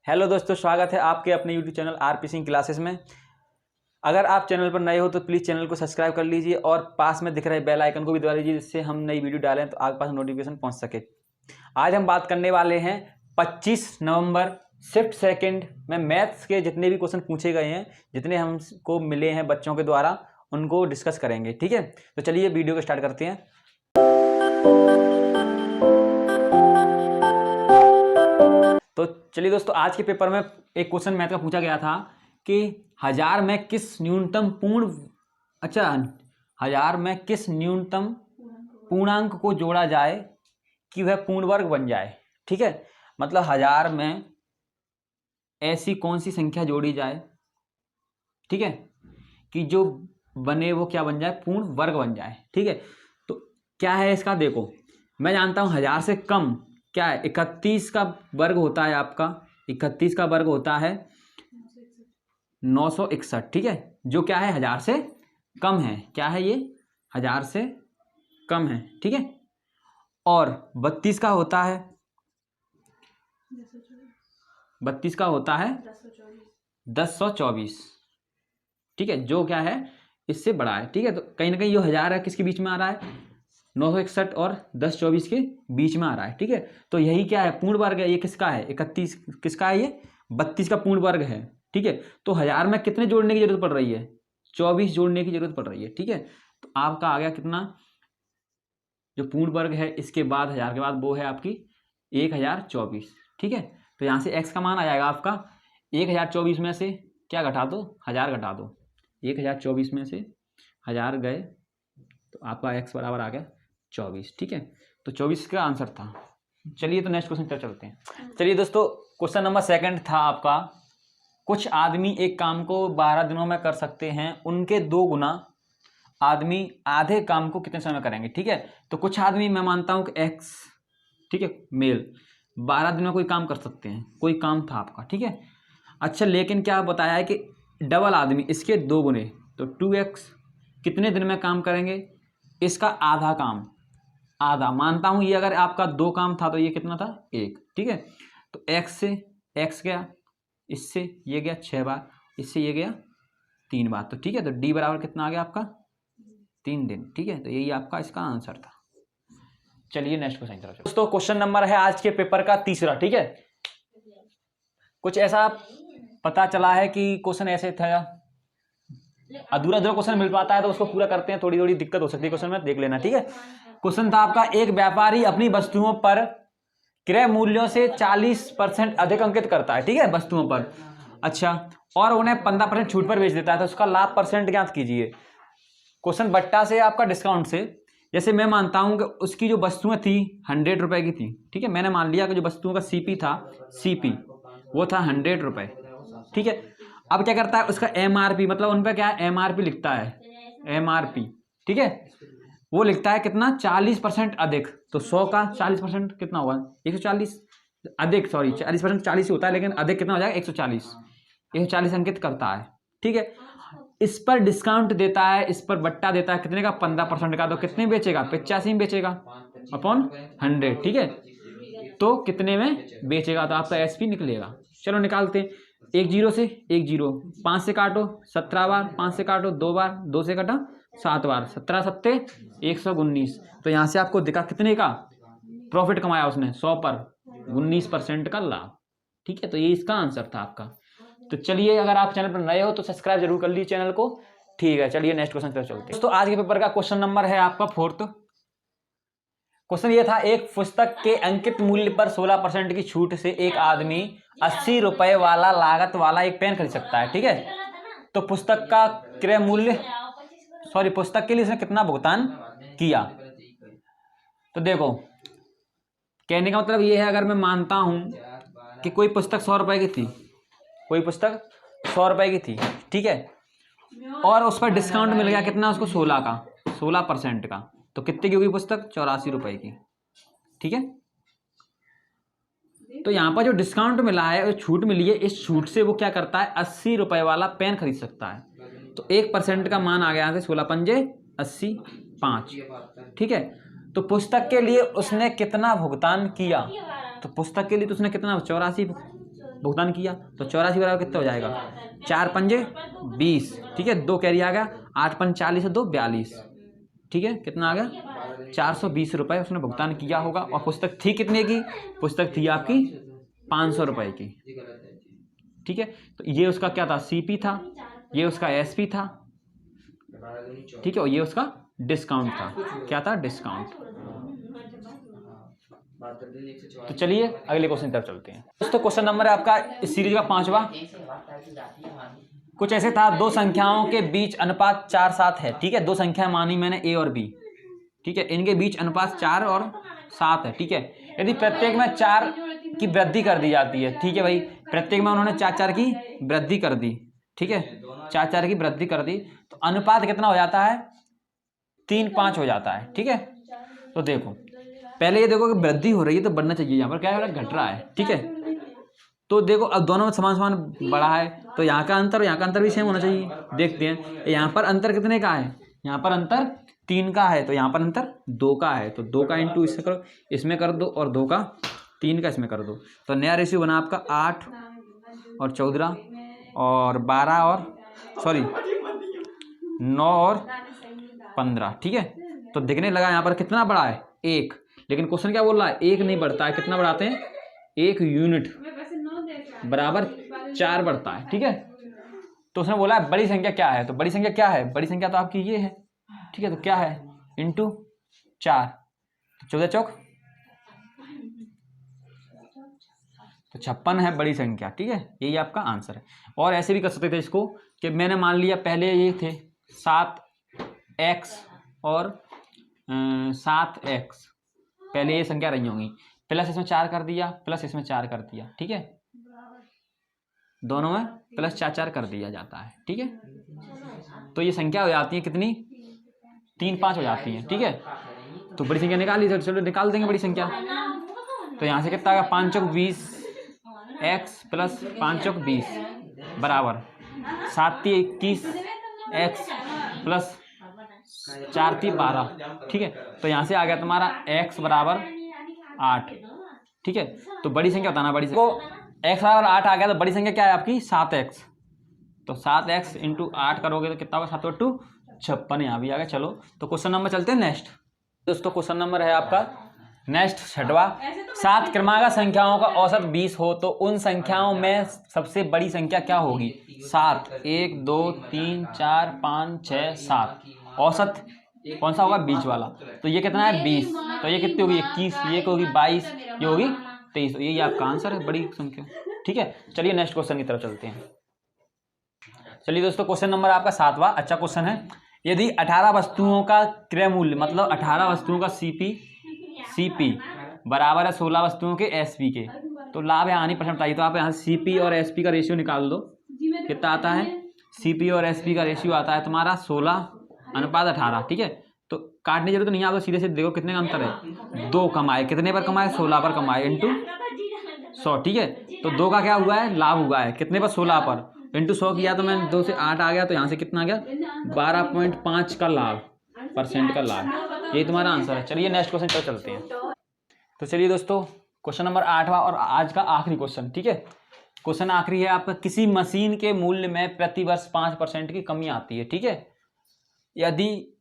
Hello दोस्तों, स्वागत है आपके अपने YouTube channel RP Singh classes में। अगर आप चैनल पर नए हो तो प्लीज़ चैनल को सब्सक्राइब कर लीजिए और पास में दिख रहे बेल आइकन को भी दबा लीजिए, जिससे हम नई वीडियो डालें तो आपके पास नोटिफिकेशन पहुंच सके। आज हम बात करने वाले हैं 25 नवंबर शिफ्ट सेकंड में मैथ्स के जितने भी क्वेश्चन पूछे गए हैं, जितने हमको मिले हैं बच्चों के द्वारा, उनको डिस्कस करेंगे। ठीक है, तो चलिए वीडियो को स्टार्ट करते हैं। तो चलिए दोस्तों, आज के पेपर में एक क्वेश्चन मैथ का पूछा गया था कि 1000 में किस न्यूनतम पूर्णांक को जोड़ा जाए कि वह पूर्ण वर्ग बन जाए। ठीक है, मतलब 1000 में ऐसी कौन सी संख्या जोड़ी जाए, ठीक है, कि जो बने वो क्या बन जाए, पूर्ण वर्ग बन जाए। ठीक है, तो क्या है इसका, देखो मैं जानता हूं 1000 से कम क्या है, 31 का वर्ग होता है आपका, 31 का वर्ग होता है 961। ठीक है, जो क्या है 1000 से कम है, क्या है ये 1000 से कम है। ठीक है, और 32 का होता है 1024। ठीक है, जो क्या है इससे बड़ा है। ठीक है, तो कहीं ना कहीं जो 1000 है किसके बीच में आ रहा है, 961 और 1024 के बीच में आ रहा है। ठीक है, तो यही क्या है, पूर्ण वर्ग है। ये किसका है, 31 किसका है, ये 32 का पूर्ण वर्ग है। ठीक है, तो 1000 में कितने जोड़ने की जरूरत पड़ रही है, 24 जोड़ने की जरूरत पड़ रही है। ठीक है, तो आपका आ गया कितना, जो पूर्ण वर्ग है इसके बाद 1000 के बाद वो है आपकी 1024। ठीक है, तो यहाँ से x का मान आ जाएगा आपका 1024 में से क्या घटा दो, 1000 घटा दो। 1024 में से 1000 गए तो आपका x बराबर आ गया 24। ठीक है, तो 24 का आंसर था। चलिए तो नेक्स्ट क्वेश्चन पर चलते हैं। चलिए दोस्तों, क्वेश्चन नंबर 2 था आपका, कुछ आदमी एक काम को 12 दिनों में कर सकते हैं, उनके 2 गुना आदमी आधे काम को कितने समय में करेंगे। ठीक है, तो कुछ आदमी मैं मानता हूं कि x, ठीक है, मेल 12 दिन में कोई काम कर सकते हैं, कोई काम था आपका। ठीक है, अच्छा, लेकिन क्या बताया है कि डबल आदमी इसके 2 गुने, तो 2x कितने दिन में काम करेंगे, इसका आधा काम, आधा मानता हूं ये अगर आपका 2 काम था तो ये कितना था, 1। ठीक है, तो x से x गया, इससे ये गया 6 बार, इससे ये गया 3 बार। तो ठीक है, तो d बराबर कितना आ गया आपका, 3 दिन। ठीक है, तो यही आपका इसका आंसर था। चलिए नेक्स्ट क्वेश्चन की तरफ चलो। दोस्तों, क्वेश्चन नंबर है आज के पेपर का 3रा। ठीक है, कुछ ऐसा पता चला है कि क्वेश्चन ऐसे था, अधूरा क्वेश्चन मिल पाता है तो उसको पूरा करते हैं, थोड़ी थोड़ी दिक्कत हो सकती है क्वेश्चन में, देख लेना। ठीक है, क्वेश्चन था आपका, एक व्यापारी अपनी वस्तुओं पर क्रय मूल्यों से 40% अधिक अंकित करता है। ठीक है, वस्तुओं पर, अच्छा, और उन्हें 15% छूट पर बेच देता है, तो उसका लाभ परसेंट ज्ञात कीजिए। क्वेश्चन बट्टा से आपका डिस्काउंट से, जैसे मैं मानता हूं कि उसकी जो वस्तुएं थी 100 रुपए की थी। ठीक है, मैंने मान लिया कि जो वस्तुओं का सीपी था, सीपी वो था 100 रुपए। ठीक है, अब क्या करता है, उसका एमआरपी, मतलब उन पर क्या है, एमआरपी लिखता है, एमआरपी। ठीक है, वो लिखता है कितना, 40% अधिक, तो 100 का 40% कितना होगा, 140 अधिक, सॉरी 40% 40 ही होता है, लेकिन अधिक कितना हो जाएगा, 140 अंकित करता है। ठीक है, इस पर डिस्काउंट देता है, इस पर बट्टा देता है कितने का, 15% का, तो कितने बेचेगा, 85 में बेचेगा अपॉन 100। ठीक है, तो कितने में बेचेगा, तो आपका एसपी निकलेगा। चलो निकालते हैं, 1 0 से 1 0, 5 से काटो 17 बार, 5 से काटो 2 बार, 2 से काटा 7 बार, 17 सत्ते 119। तो यहाँ से आपको दिखा कितने का प्रॉफिट कमाया उसने, 100 पर 19% का लाभ। ठीक है, तो ये इसका आंसर था आपका। तो चलिए, अगर आप चैनल पर नए हो तो सब्सक्राइब जरूर कर लीजिए चैनल को। ठीक है, चलिए नेक्स्ट क्वेश्चन पर चलते हैं। दोस्तों, आज के पेपर का क्वेश्चन नंबर है आपका 4th। क्वेश्चन ये था, एक पुस्तक के अंकित मूल्य पर 16% की छूट से एक आदमी 80 रुपए वाला लागत वाला एक पेन खरीद सकता है। ठीक है, तो पुस्तक का क्रय मूल्य, सॉरी पुस्तक के लिए उसने कितना भुगतान किया। तो देखो, कहने का मतलब ये है, अगर मैं मानता हूं कि कोई पुस्तक 100 रुपए की थी, कोई पुस्तक 100 रुपए की थी, ठीक है, और उस पर डिस्काउंट मिल गया कितना उसको, 16 का, 16% का, तो कितने की होगी पुस्तक, 84 रुपए की। ठीक है, तो यहाँ पर जो डिस्काउंट मिला है और छूट मिली है, इस छूट से वो क्या करता है, 80 रुपए वाला पेन खरीद सकता है। तो 1% का मान आ गया यहाँ से 16 पंजे 80, 5। ठीक है, तो पुस्तक के लिए उसने कितना भुगतान किया, तो पुस्तक के लिए तो उसने कितना, 84 भुगतान किया, तो 84 बराबर कितना हो जाएगा, 4 पंजे 20, ठीक है, 2 कैरी आ गया, 8 पंज 40 है 2 42, ठीक है, कितना आ गया 420 रुपये उसने भुगतान किया होगा। और पुस्तक थी कितने की, पुस्तक थी आपकी 500 रुपये की, ठीक है। तो ये उसका क्या था, सीपी था, ये उसका एसपी था, ठीक है, और ये उसका डिस्काउंट था, क्या था, डिस्काउंट। तो चलिए अगले क्वेश्चन की तरफ चलते हैं दोस्तों। क्वेश्चन नंबर है आपका इस सीरीज का 5वां। कुछ ऐसे था, दो संख्याओं के बीच अनुपात 4-7 है, ठीक है, दो संख्या मानी मैंने ए और बी, ठीक है, इनके बीच अनुपात 4 और 7 है, ठीक है। यदि प्रत्येक में 4 की वृद्धि कर दी जाती है, ठीक है भाई, प्रत्येक में उन्होंने 4-4 की वृद्धि कर दी, ठीक है, 4-4 की वृद्धि कर दी, तो अनुपात कितना हो जाता है, 3-5 हो जाता है, ठीक है। तो देखो पहले ये देखो कि वृद्धि हो रही है तो बढ़ना चाहिए, यहाँ पर क्या है, घट रहा है, ठीक है। तो देखो अब दोनों में समान समान बड़ा है, तो यहाँ का अंतर और यहाँ का अंतर भी सेम होना चाहिए। देखते हैं यहाँ पर अंतर कितने का है, यहाँ पर अंतर 3 का है, तो यहाँ पर अंतर 2 का है, तो 2 का इंटू इससे करो, इसमें कर दो, और 2 का 3 का इसमें कर दो, तो नया रेशियो बना आपका 8 और 14 और 12 और 9 और 15, ठीक है। तो दिखने लगा यहाँ पर कितना बड़ा है, 1, लेकिन क्वेश्चन क्या बोल रहा है, 1 नहीं बढ़ता है, कितना बढ़ाते हैं, 1 यूनिट बराबर 4 बढ़ता है, ठीक है। तो उसने बोला है बड़ी संख्या क्या है, तो बड़ी संख्या क्या है, बड़ी संख्या तो आपकी ये है, ठीक है, तो क्या है, इंटू 4, 14 चौक तो 56 है बड़ी संख्या, ठीक है, यही आपका आंसर है। और ऐसे भी कर सकते थे इसको कि मैंने मान लिया पहले ये थे 7x और 7x, पहले ये संख्या रही होंगी, प्लस इसमें 4 कर दिया, प्लस इसमें 4 कर दिया, ठीक है, दोनों में प्लस 4-4 कर दिया जाता है, ठीक है। तो ये संख्या हो जाती है कितनी, 3-5 हो जाती है, ठीक है। तो बड़ी संख्या निकाल ली, तो चलो निकाल देंगे बड़ी संख्या। तो यहाँ से कितना आएगा, 5 चौक 20 x प्लस 5 चौक 20 बराबर 7 21 x प्लस 4 12, ठीक है। तो यहाँ से आ गया तुम्हारा x बराबर 8, ठीक है। तो बड़ी संख्या बताना, बड़ी संख्या को x बराबर 8 आ गया, तो बड़ी संख्या क्या है आपकी 7x, तो 7x इंटू 8 करोगे तो कितना होगा, 7 2 56, यहाँ भी आ गया। चलो तो क्वेश्चन नंबर चलते हैं नेक्स्ट दोस्तों। क्वेश्चन नंबर है आपका नेक्स्ट 6वां, 7 क्रमागत संख्याओं का औसत 20 हो तो उन संख्याओं में सबसे बड़ी संख्या क्या होगी, 7, 1 2 3 4 5 6 7, औसत कौन सा होगा, बीच वाला, तो ये कितना है 20, तो ये कितनी होगी 21, ये होगी 22, ये होगी 23, यही आपका आंसर है बड़ी संख्या, ठीक है। चलिए नेक्स्ट क्वेश्चन की तरफ चलते हैं। चलिए दोस्तों क्वेश्चन नंबर आपका 7वां, अच्छा क्वेश्चन है। यदि 18 वस्तुओं का क्रय मूल्य, मतलब 18 वस्तुओं का सीपी बराबर है 16 वस्तुओं के एसपी के, तो लाभ या हानि प्रश्न बताइए। तो आप यहाँ सीपी और एसपी का रेशियो निकाल दो, कितना आता है, सीपी और एसपी का रेशियो आता है तुम्हारा 16:18, ठीक है। तो काटने की जरूरत नहीं, आप तो सीधे से देखो कितने का अंतर है, 2 कमाए, कितने पर कमाए, 16 पर कमाए, इंटू 100, ठीक है। तो 2 का क्या हुआ है, लाभ हुआ है, कितने पर, 16 पर, इंटू 100 किया तो मैंने 2 से 8 आ गया, तो यहाँ से कितना आ गया 12.5 का लाभ, % का लाभ, यही तुम्हारा आंसर है। चलिए नेक्स्ट क्वेश्चन पर चलते हैं। तो चलिए दोस्तों क्वेश्चन नंबर 8वां और आज का आखिरी क्वेश्चन, ठीक है। क्वेश्चन आखिरी है आपका, किसी मशीन के मूल्य में प्रतिवर्ष 5% की कमी आती है, ठीक है। यदि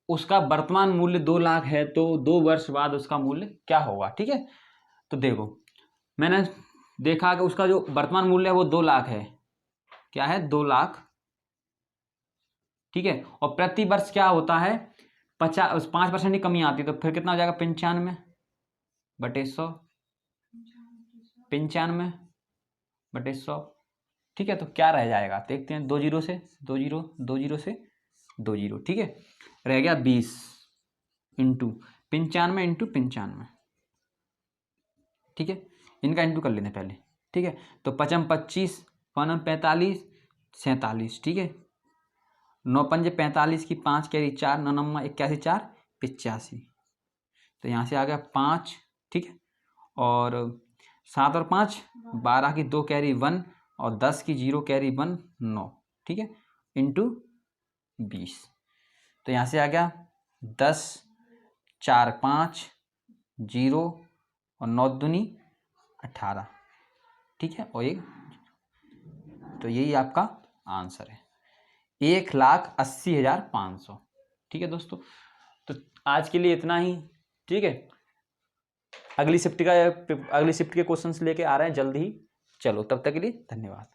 उसका वर्तमान मूल्य 2 लाख है तो 2 वर्ष बाद उसका मूल्य क्या होगा, ठीक है। तो देखो मैंने देखा कि उसका जो वर्तमान मूल्य है वो 2 लाख है, क्या है 2 लाख, ठीक है। और प्रति वर्ष क्या होता है 5% की कमी आती है, तो फिर कितना हो जाएगा 95/100, 95/100, ठीक है। तो क्या रह जाएगा देखते हैं, 2 जीरो से 2 जीरो, 2 जीरो से 2 जीरो, ठीक है, रह गया 20 इंटू 95 इंटू 95, ठीक है। इनका इंटू कर लेते हैं पहले, ठीक है। तो 5 25, 45 47, ठीक है, 9 पंजे 45 की 5 कैरी 4, 9 9 81 4 85, तो यहाँ से आ गया 5, ठीक है। और 7 और 5 12 की 2 कैरी 1 और 10 की 0 कैरी 1 9, ठीक है, इंटू 20, तो यहाँ से आ गया 10 4 5 0 और 9 दूनी 18, ठीक है, और एक तो यही आपका आंसर है, 1,80,500। ठीक है दोस्तों, तो आज के लिए इतना ही। ठीक है, अगली शिफ्ट के क्वेश्चंस लेके आ रहे हैं जल्द ही। चलो तब तक के लिए धन्यवाद।